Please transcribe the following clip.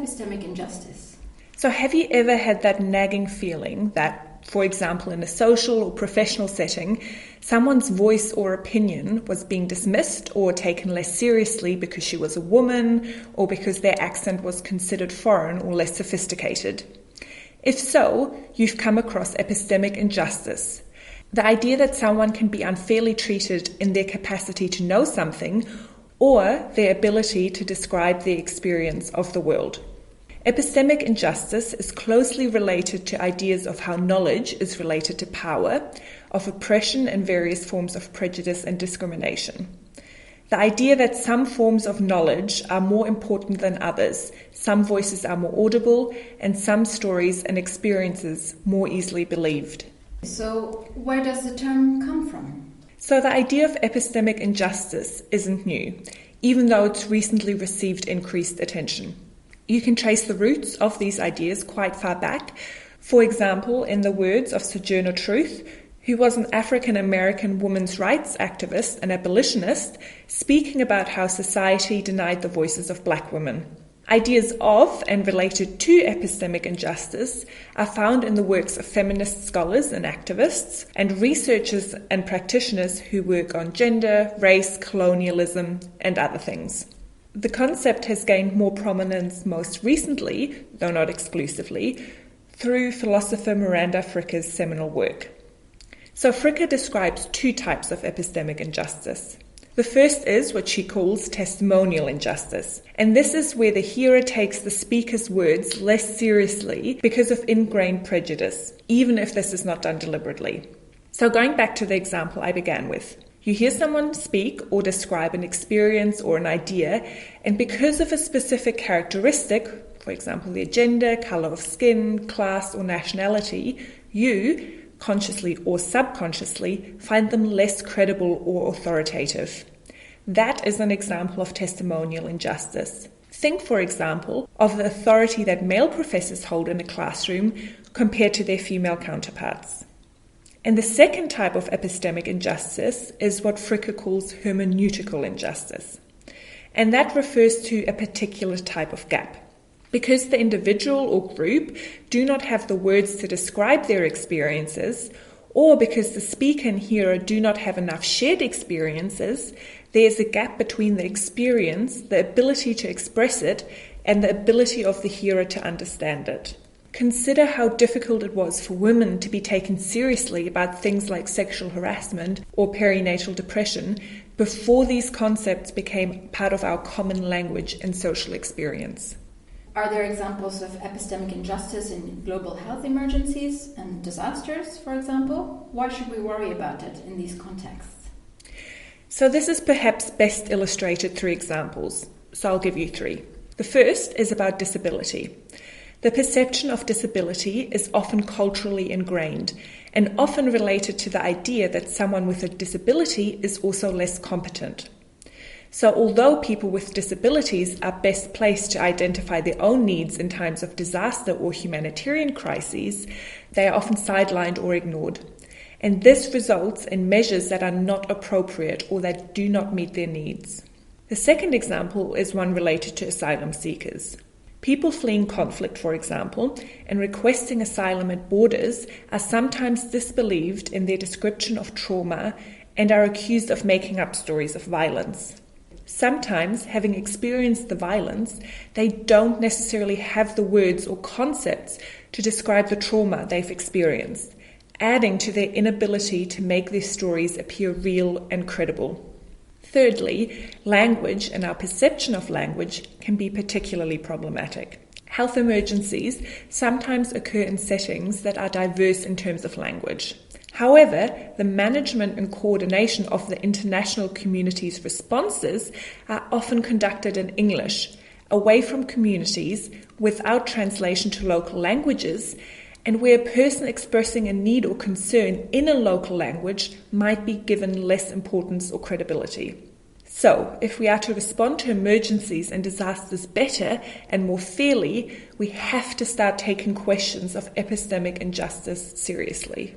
epistemic injustice? So have you ever had that nagging feeling that, for example, in a social or professional setting, someone's voice or opinion was being dismissed or taken less seriously because she was a woman or because their accent was considered foreign or less sophisticated? If so, you've come across epistemic injustice, the idea that someone can be unfairly treated in their capacity to know something or their ability to describe their experience of the world. Epistemic injustice is closely related to ideas of how knowledge is related to power, of oppression and various forms of prejudice and discrimination. The idea that some forms of knowledge are more important than others, some voices are more audible, and some stories and experiences more easily believed. So, where does the term come from? So the idea of epistemic injustice isn't new, even though it's recently received increased attention. You can trace the roots of these ideas quite far back. For example, in the words of Sojourner Truth, who was an African-American women's rights activist and abolitionist, speaking about how society denied the voices of black women. Ideas of and related to epistemic injustice are found in the works of feminist scholars and activists and researchers and practitioners who work on gender, race, colonialism, and other things. The concept has gained more prominence most recently, though not exclusively, through philosopher Miranda Fricker's seminal work. So Fricker describes two types of epistemic injustice. The first is what she calls testimonial injustice, and this is where the hearer takes the speaker's words less seriously because of ingrained prejudice, even if this is not done deliberately. So going back to the example I began with, you hear someone speak or describe an experience or an idea, and because of a specific characteristic, for example, their gender, color of skin, class, or nationality, you, consciously or subconsciously, find them less credible or authoritative. That is an example of testimonial injustice. Think, for example, of the authority that male professors hold in a classroom compared to their female counterparts. And the second type of epistemic injustice is what Fricker calls hermeneutical injustice. And that refers to a particular type of gap. Because the individual or group do not have the words to describe their experiences, or because the speaker and hearer do not have enough shared experiences, there is a gap between the experience, the ability to express it, and the ability of the hearer to understand it. Consider how difficult it was for women to be taken seriously about things like sexual harassment or perinatal depression before these concepts became part of our common language and social experience. Are there examples of epistemic injustice in global health emergencies and disasters, for example? Why should we worry about it in these contexts? So this is perhaps best illustrated through examples. So I'll give you three. The first is about disability. The perception of disability is often culturally ingrained and often related to the idea that someone with a disability is also less competent. So although people with disabilities are best placed to identify their own needs in times of disaster or humanitarian crises, they are often sidelined or ignored. And this results in measures that are not appropriate or that do not meet their needs. The second example is one related to asylum seekers. People fleeing conflict, for example, and requesting asylum at borders are sometimes disbelieved in their description of trauma and are accused of making up stories of violence. Sometimes, having experienced the violence, they don't necessarily have the words or concepts to describe the trauma they've experienced, adding to their inability to make their stories appear real and credible. Thirdly, language and our perception of language can be particularly problematic. Health emergencies sometimes occur in settings that are diverse in terms of language. However, the management and coordination of the international community's responses are often conducted in English, away from communities, without translation to local languages, and where a person expressing a need or concern in a local language might be given less importance or credibility. So, if we are to respond to emergencies and disasters better and more fairly, we have to start taking questions of epistemic injustice seriously.